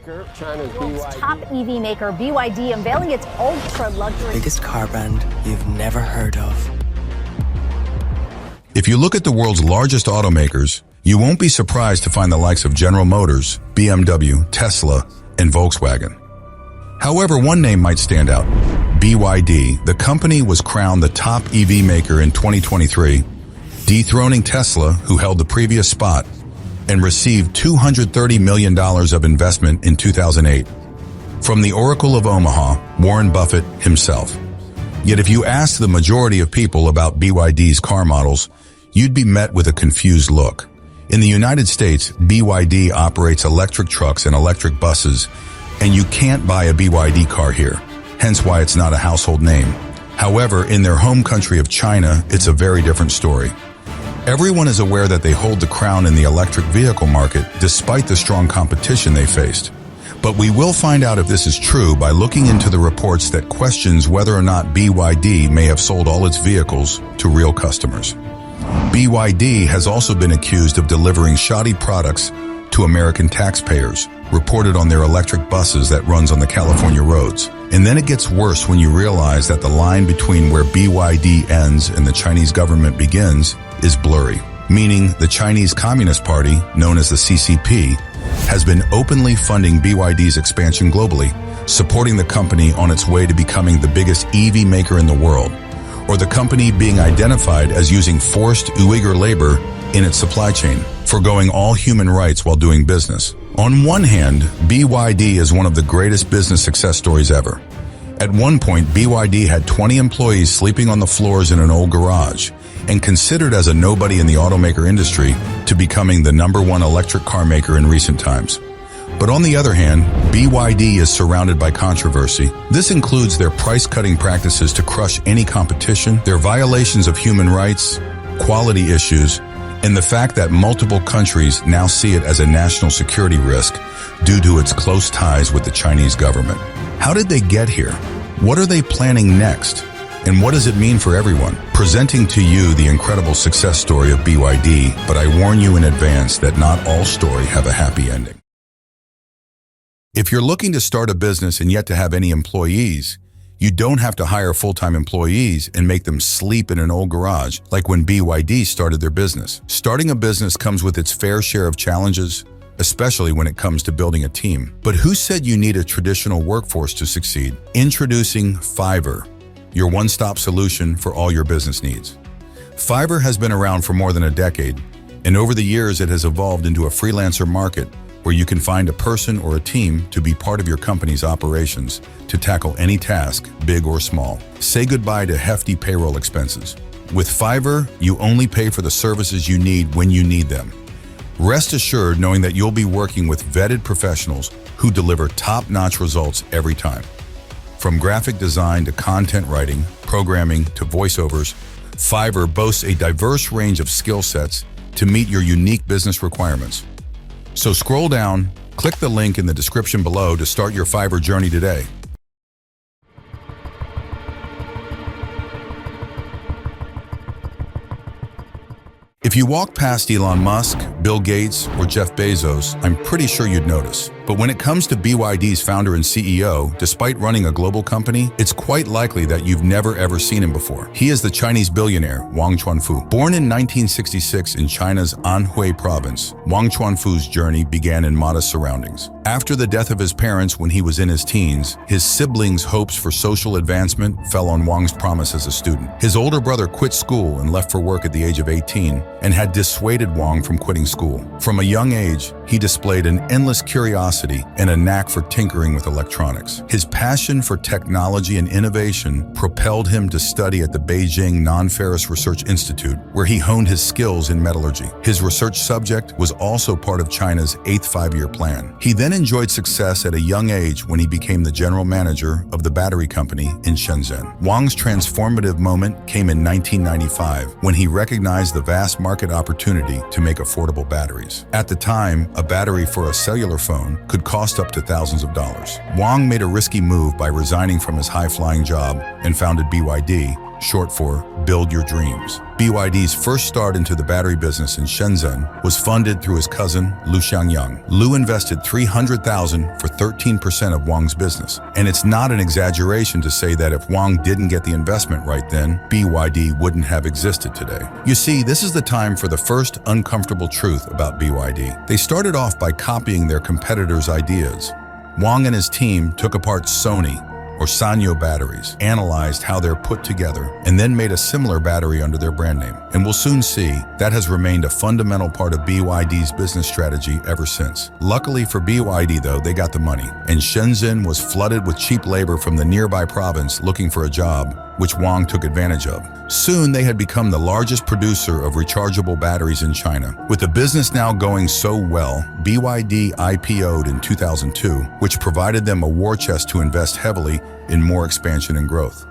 China's World's BYD. top EV maker BYD unveiling its ultra-luxury biggest car brand you've never heard of. If you look at the world's largest automakers, you won't be surprised to find the likes of General Motors, BMW, Tesla, and Volkswagen. However, one name might stand out. BYD, the company was crowned the top EV maker in 2023, dethroning Tesla, who held the previous spot, and received $230 million of investment in 2008 from the Oracle of Omaha, Warren Buffett himself. Yet if you ask the majority of people about BYD's car models, you'd be met with a confused look. In the United States, BYD operates electric trucks and electric buses, and you can't buy a BYD car here, hence why it's not a household name. However, in their home country of China, it's a very different story. Everyone is aware that they hold the crown in the electric vehicle market despite the strong competition they faced. But we will find out if this is true by looking into the reports that questions whether or not BYD may have sold all its vehicles to real customers. BYD has also been accused of delivering shoddy products to American taxpayers, reported on their electric buses that runs on the California roads. And then it gets worse when you realize that the line between where BYD ends and the Chinese government begins is blurry, meaning the Chinese Communist Party, known as the CCP, has been openly funding BYD's expansion globally, supporting the company on its way to becoming the biggest EV maker in the world, or the company being identified as using forced Uyghur labor in its supply chain, forgoing all human rights while doing business. On one hand, BYD is one of the greatest business success stories ever. At one point, BYD had 20 employees sleeping on the floors in an old garage, and considered as a nobody in the automaker industry to becoming the #1 electric car maker in recent times. But on the other hand, BYD is surrounded by controversy. This includes their price-cutting practices to crush any competition, their violations of human rights, quality issues, and the fact that multiple countries now see it as a national security risk due to its close ties with the Chinese government. How did they get here? What are they planning next? And what does it mean for everyone? Presenting to you the incredible success story of BYD, but I warn you in advance that not all stories have a happy ending. If you're looking to start a business and yet to have any employees, you don't have to hire full-time employees and make them sleep in an old garage like when BYD started their business. Starting a business comes with its fair share of challenges, especially when it comes to building a team. But who said you need a traditional workforce to succeed? Introducing Fiverr, your one-stop solution for all your business needs. Fiverr has been around for more than a decade, and over the years it has evolved into a freelancer market where you can find a person or a team to be part of your company's operations to tackle any task, big or small. Say goodbye to hefty payroll expenses. With Fiverr, you only pay for the services you need when you need them. Rest assured knowing that you'll be working with vetted professionals who deliver top-notch results every time. From graphic design to content writing, programming to voiceovers, Fiverr boasts a diverse range of skill sets to meet your unique business requirements. So scroll down, click the link in the description below to start your Fiverr journey today. If you walk past Elon Musk, Bill Gates, or Jeff Bezos, I'm pretty sure you'd notice. But when it comes to BYD's founder and CEO, despite running a global company, it's quite likely that you've never ever seen him before. He is the Chinese billionaire Wang Chuanfu. Born in 1966 in China's Anhui province, Wang Chuanfu's journey began in modest surroundings. After the death of his parents when he was in his teens, his siblings' hopes for social advancement fell on Wang's promise as a student. His older brother quit school and left for work at the age of 18 and had dissuaded Wang from quitting school. From a young age, he displayed an endless curiosity and a knack for tinkering with electronics. His passion for technology and innovation propelled him to study at the Beijing Non-Ferrous Research Institute, where he honed his skills in metallurgy. His research subject was also part of China's 8th five-year plan. He then enjoyed success at a young age when he became the general manager of the battery company in Shenzhen. Wang's transformative moment came in 1995 when he recognized the vast market opportunity to make affordable batteries. At the time, a battery for a cellular phone could cost up to thousands of dollars. Wang made a risky move by resigning from his high-flying job and founded BYD, short for Build Your Dreams. BYD's first start into the battery business in Shenzhen was funded through his cousin, Lu Xiangyang. Lu invested $300,000 for 13% of Wang's business. And it's not an exaggeration to say that if Wang didn't get the investment right then, BYD wouldn't have existed today. You see, this is the time for the first uncomfortable truth about BYD. They started off by copying their competitors' ideas. Wang and his team took apart Sony or Sanyo batteries, analyzed how they're put together, and then made a similar battery under their brand name. And we'll soon see that has remained a fundamental part of BYD's business strategy ever since. Luckily for BYD though, they got the money, and Shenzhen was flooded with cheap labor from the nearby province looking for a job, which Wang took advantage of. Soon they had become the largest producer of rechargeable batteries in China. With the business now going so well, BYD IPO'd in 2002, which provided them a war chest to invest heavily in more expansion and growth.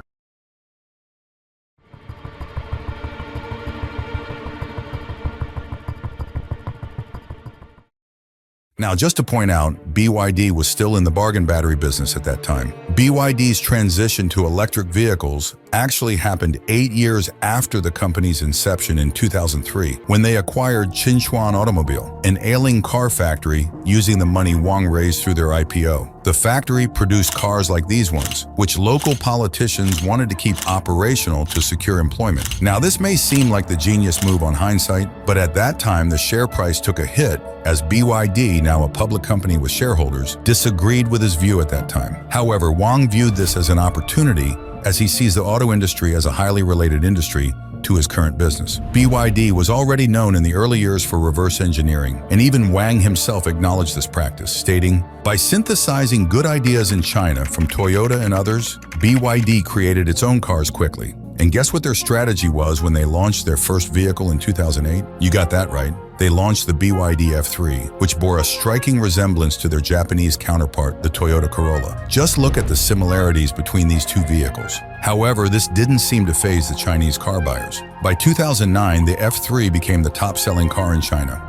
Now, just to point out, BYD was still in the bargain battery business at that time. BYD's transition to electric vehicles actually happened 8 years after the company's inception in 2003, when they acquired Qinchuan Automobile, an ailing car factory using the money Wang raised through their IPO. The factory produced cars like these ones, which local politicians wanted to keep operational to secure employment. Now, this may seem like the genius move on hindsight, but at that time the share price took a hit as BYD, now a public company with shareholders, disagreed with his view at that time. However, Wang viewed this as an opportunity as he sees the auto industry as a highly related industry to his current business. BYD was already known in the early years for reverse engineering, and even Wang himself acknowledged this practice, stating, "By synthesizing good ideas in China from Toyota and others, BYD created its own cars quickly." And guess what their strategy was when they launched their first vehicle in 2008? You got that right. They launched the BYD F3, which bore a striking resemblance to their Japanese counterpart, the Toyota Corolla. Just look at the similarities between these two vehicles. However, this didn't seem to faze the Chinese car buyers. By 2009, the F3 became the top-selling car in China.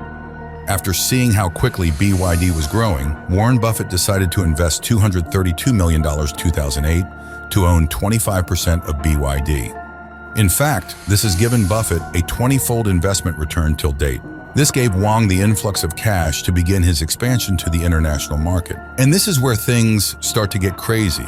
After seeing how quickly BYD was growing, Warren Buffett decided to invest $232 million in 2008 to own 25% of BYD. In fact, this has given Buffett a 20-fold investment return till date. This gave Wang the influx of cash to begin his expansion to the international market. And this is where things start to get crazy.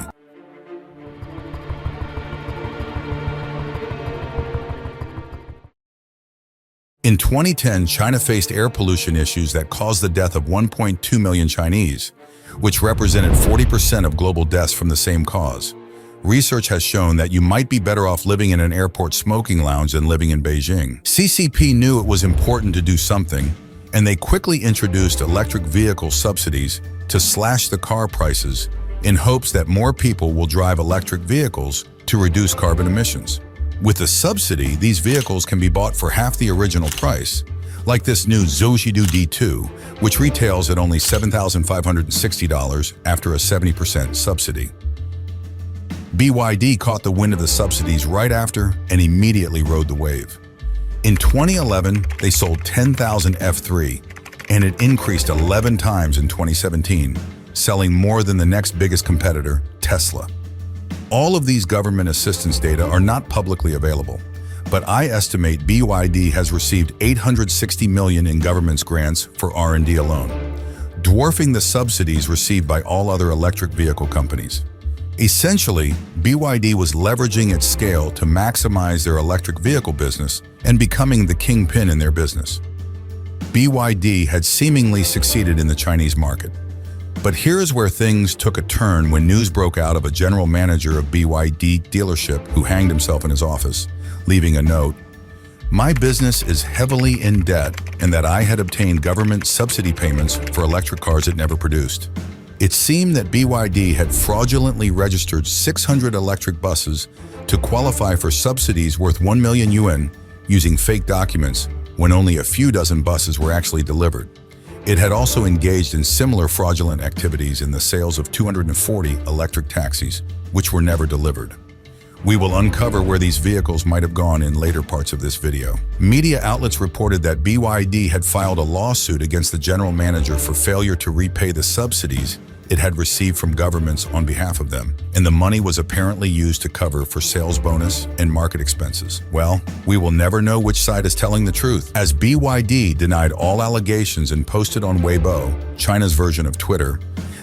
In 2010, China faced air pollution issues that caused the death of 1.2 million Chinese, which represented 40% of global deaths from the same cause. Research has shown that you might be better off living in an airport smoking lounge than living in Beijing. CCP knew it was important to do something, and they quickly introduced electric vehicle subsidies to slash the car prices in hopes that more people will drive electric vehicles to reduce carbon emissions. With the subsidy, these vehicles can be bought for half the original price, like this new Zhouxidu D2, which retails at only $7,560 after a 70% subsidy. BYD caught the wind of the subsidies right after and immediately rode the wave. In 2011, they sold 10,000 F3, and it increased 11 times in 2017, selling more than the next biggest competitor, Tesla. All of these government assistance data are not publicly available, but I estimate BYD has received $860 million in government's grants for R&D alone, dwarfing the subsidies received by all other electric vehicle companies. Essentially, BYD was leveraging its scale to maximize their electric vehicle business and becoming the kingpin in their business. BYD had seemingly succeeded in the Chinese market. But here is where things took a turn when news broke out of a general manager of BYD dealership who hanged himself in his office, leaving a note, "My business is heavily in debt," and that I had obtained government subsidy payments for electric cars it never produced. It seemed that BYD had fraudulently registered 600 electric buses to qualify for subsidies worth 1 million yuan using fake documents when only a few dozen buses were actually delivered. It had also engaged in similar fraudulent activities in the sales of 240 electric taxis, which were never delivered. We will uncover where these vehicles might have gone in later parts of this video. Media outlets reported that BYD had filed a lawsuit against the general manager for failure to repay the subsidies it had received from governments on behalf of them, and the money was apparently used to cover for sales bonus and market expenses. Well, we will never know which side is telling the truth, as BYD denied all allegations and posted on Weibo, China's version of Twitter,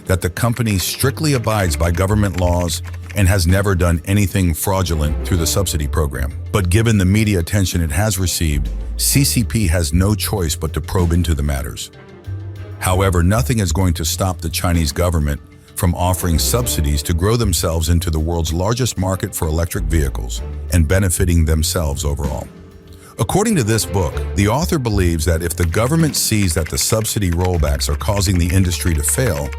that the company strictly abides by government laws and has never done anything fraudulent through the subsidy program. But given the media attention it has received, CCP has no choice but to probe into the matters. However, nothing is going to stop the Chinese government from offering subsidies to grow themselves into the world's largest market for electric vehicles and benefiting themselves overall. According to this book, the author believes that if the government sees that the subsidy rollbacks are causing the industry to fail,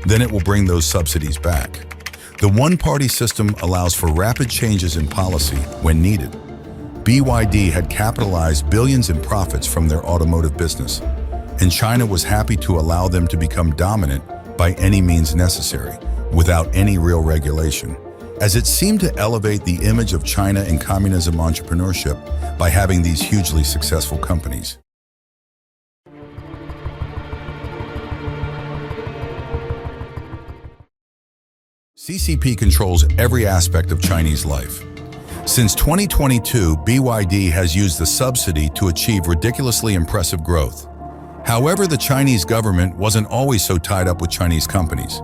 then it will bring those subsidies back. The one-party system allows for rapid changes in policy when needed. BYD had capitalized billions in profits from their automotive business, and China was happy to allow them to become dominant by any means necessary, without any real regulation, as it seemed to elevate the image of China in communism entrepreneurship by having these hugely successful companies. CCP controls every aspect of Chinese life. Since 2022, BYD has used the subsidy to achieve ridiculously impressive growth. However, the Chinese government wasn't always so tied up with Chinese companies.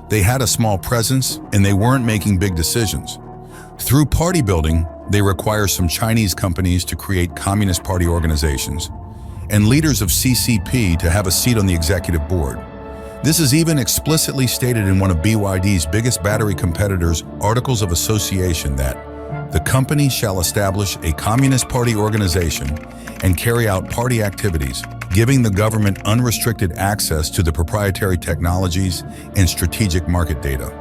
They had a small presence and they weren't making big decisions. Through party building, they require some Chinese companies to create Communist Party organizations and leaders of CCP to have a seat on the executive board. This is even explicitly stated in one of BYD's biggest battery competitors' articles of association that the company shall establish a Communist Party organization and carry out party activities, giving the government unrestricted access to the proprietary technologies and strategic market data.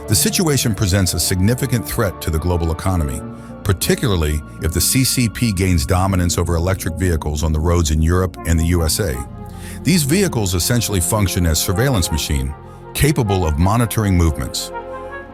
The situation presents a significant threat to the global economy, particularly if the CCP gains dominance over electric vehicles on the roads in Europe and the USA. These vehicles essentially function as surveillance machines, capable of monitoring movements.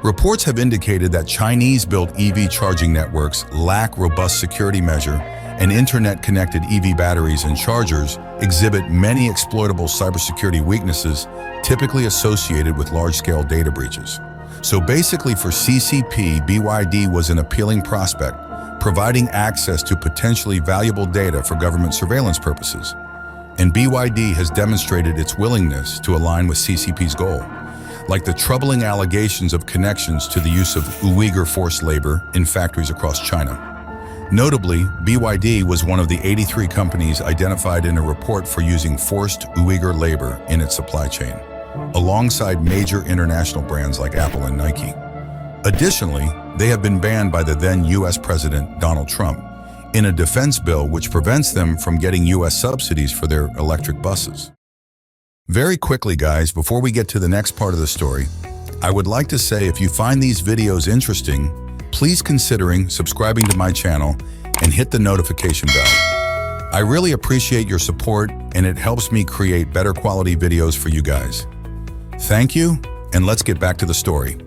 Reports have indicated that Chinese-built EV charging networks lack robust security measures, and internet-connected EV batteries and chargers exhibit many exploitable cybersecurity weaknesses typically associated with large-scale data breaches. So basically for CCP, BYD was an appealing prospect, providing access to potentially valuable data for government surveillance purposes. And BYD has demonstrated its willingness to align with CCP's goal, like the troubling allegations of connections to the use of Uyghur forced labor in factories across China. Notably, BYD was one of the 83 companies identified in a report for using forced Uyghur labor in its supply chain, alongside major international brands like Apple and Nike. Additionally, they have been banned by the then U.S. President Donald Trump in a defense bill which prevents them from getting U.S. subsidies for their electric buses. Very quickly, guys, before we get to the next part of the story, I would like to say if you find these videos interesting, please consider subscribing to my channel and hit the notification bell. I really appreciate your support and it helps me create better quality videos for you guys. Thank you, and let's get back to the story.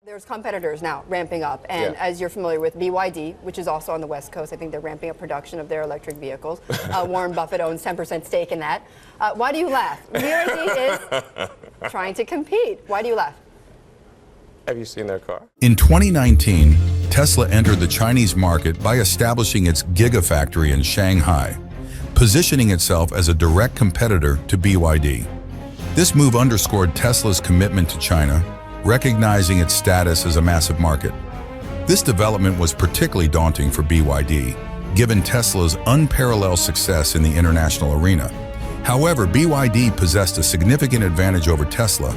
There's competitors now ramping up, and as you're familiar with BYD, which is also on the West Coast, I think they're ramping up production of their electric vehicles. Warren Buffett owns 10% stake in that. Why do you laugh? BYD is trying to compete. Why do you laugh? Have you seen their car? In 2019, Tesla entered the Chinese market by establishing its Gigafactory in Shanghai, positioning itself as a direct competitor to BYD. This move underscored Tesla's commitment to China, recognizing its status as a massive market. This development was particularly daunting for BYD, given Tesla's unparalleled success in the international arena. However, BYD possessed a significant advantage over Tesla,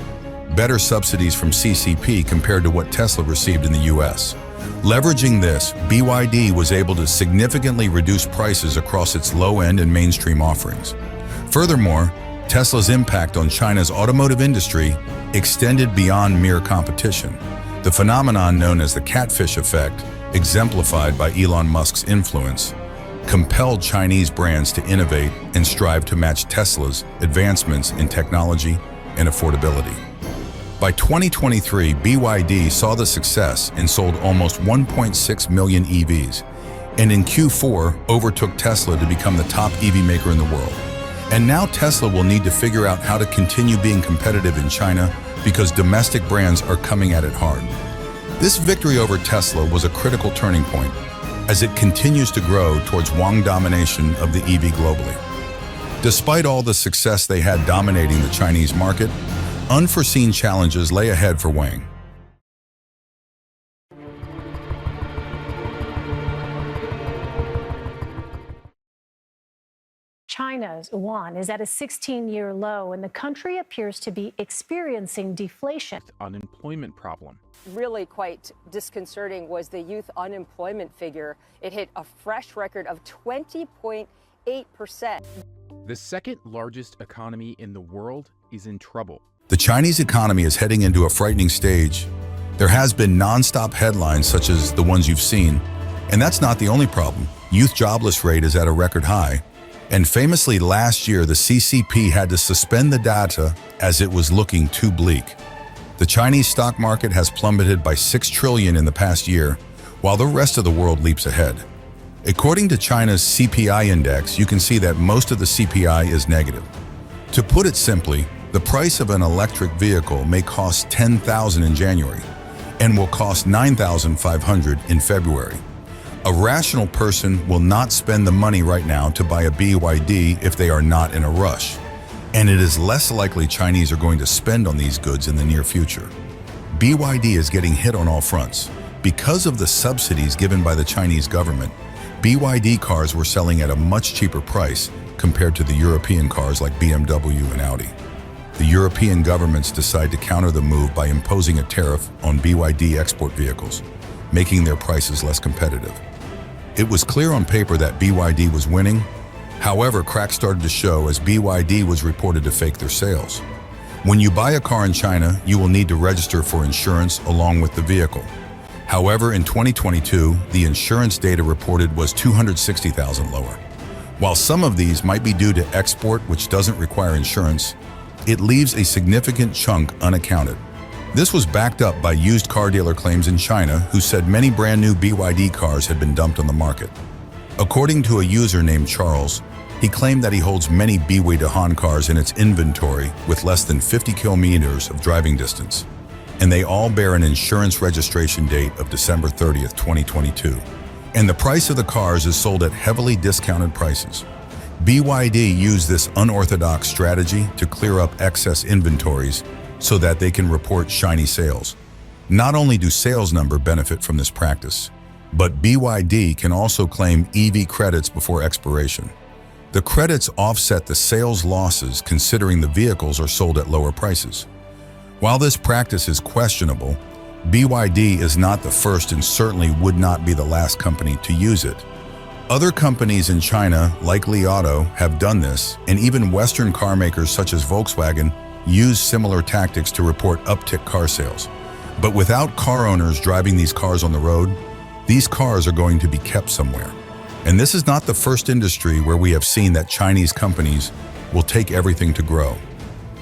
better subsidies from CCP compared to what Tesla received in the US. Leveraging this, BYD was able to significantly reduce prices across its low-end and mainstream offerings. Furthermore, Tesla's impact on China's automotive industry extended beyond mere competition. The phenomenon known as the catfish effect, exemplified by Elon Musk's influence, compelled Chinese brands to innovate and strive to match Tesla's advancements in technology and affordability. By 2023, BYD saw the success and sold almost 1.6 million EVs, and in Q4 overtook Tesla to become the top EV maker in the world. And now Tesla will need to figure out how to continue being competitive in China because domestic brands are coming at it hard. This victory over Tesla was a critical turning point. as it continues to grow towards Wang domination of the EV globally. Despite all the success they had dominating the Chinese market, unforeseen challenges lay ahead for Wang. China's yuan is at a 16-year low, and the country appears to be experiencing deflation. Unemployment problem. Really quite disconcerting was the youth unemployment figure. It hit a fresh record of 20.8%. The second largest economy in the world is in trouble. The Chinese economy is heading into a frightening stage. There has been non-stop headlines such as the ones you've seen, and that's not the only problem. Youth jobless rate is at a record high. And famously last year, the CCP had to suspend the data as it was looking too bleak. The Chinese stock market has plummeted by 6 trillion in the past year, while the rest of the world leaps ahead. According to China's CPI index, you can see that most of the CPI is negative. To put it simply, the price of an electric vehicle may cost 10,000 in January and will cost 9,500 in February. A rational person will not spend the money right now to buy a BYD if they are not in a rush. And it is less likely Chinese are going to spend on these goods in the near future. BYD is getting hit on all fronts. Because of the subsidies given by the Chinese government, BYD cars were selling at a much cheaper price compared to the European cars like BMW and Audi. The European governments decide to counter the move by imposing a tariff on BYD export vehicles, making their prices less competitive. It was clear on paper that BYD was winning. However, cracks started to show as BYD was reported to fake their sales. When you buy a car in China, you will need to register for insurance along with the vehicle. However, in 2022, the insurance data reported was 260,000 lower. While some of these might be due to export, which doesn't require insurance, it leaves a significant chunk unaccounted. This was backed up by used car dealer claims in China, who said many brand new BYD cars had been dumped on the market. According to a user named Charles, he claimed that he holds many BYD cars in its inventory with less than 50 kilometers of driving distance, and they all bear an insurance registration date of December 30th, 2022. And the price of the cars is sold at heavily discounted prices. BYD used this unorthodox strategy to clear up excess inventories so that they can report shiny sales. Not only do sales number benefit from this practice, but BYD can also claim EV credits before expiration. The credits offset the sales losses considering the vehicles are sold at lower prices. While this practice is questionable, BYD is not the first and certainly would not be the last company to use it. Other companies in China, like Li Auto, have done this, and even Western car makers such as Volkswagen use similar tactics to report uptick car sales. But without car owners driving these cars on the road, these cars are going to be kept somewhere. And this is not the first industry where we have seen that Chinese companies will take everything to grow.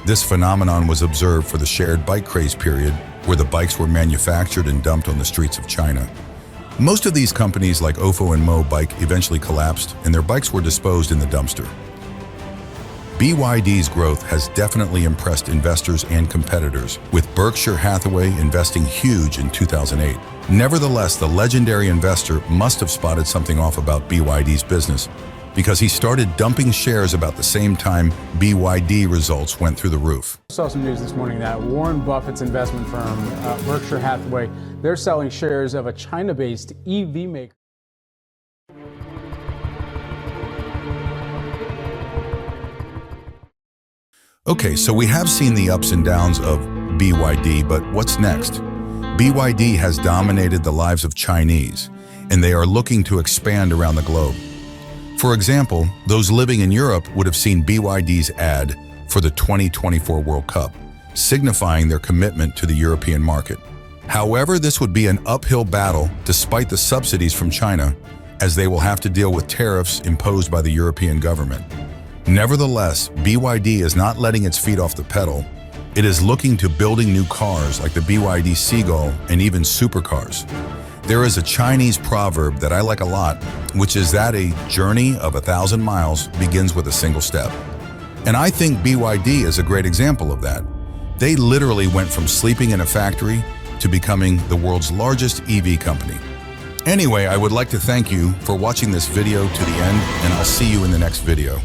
This phenomenon was observed for the shared bike craze period, where the bikes were manufactured and dumped on the streets of China. Most of these companies like Ofo and Mo Bike eventually collapsed, and their bikes were disposed in the dumpster. BYD's growth has definitely impressed investors and competitors, with Berkshire Hathaway investing huge in 2008. Nevertheless, the legendary investor must have spotted something off about BYD's business, because he started dumping shares about the same time BYD results went through the roof. I saw some news this morning that Warren Buffett's investment firm, Berkshire Hathaway, they're selling shares of a China-based EV maker. Okay, so we have seen the ups and downs of BYD, but what's next? BYD has dominated the lives of Chinese, and they are looking to expand around the globe. For example, those living in Europe would have seen BYD's ad for the 2024 World Cup, signifying their commitment to the European market. However, this would be an uphill battle despite the subsidies from China, as they will have to deal with tariffs imposed by the European government. Nevertheless, BYD is not letting its feet off the pedal. It is looking to building new cars like the BYD Seagull and even supercars. There is a Chinese proverb that I like a lot, which is that a journey of 1,000 miles begins with a single step. And I think BYD is a great example of that. They literally went from sleeping in a factory to becoming the world's largest EV company. Anyway, I would like to thank you for watching this video to the end, and I'll see you in the next video.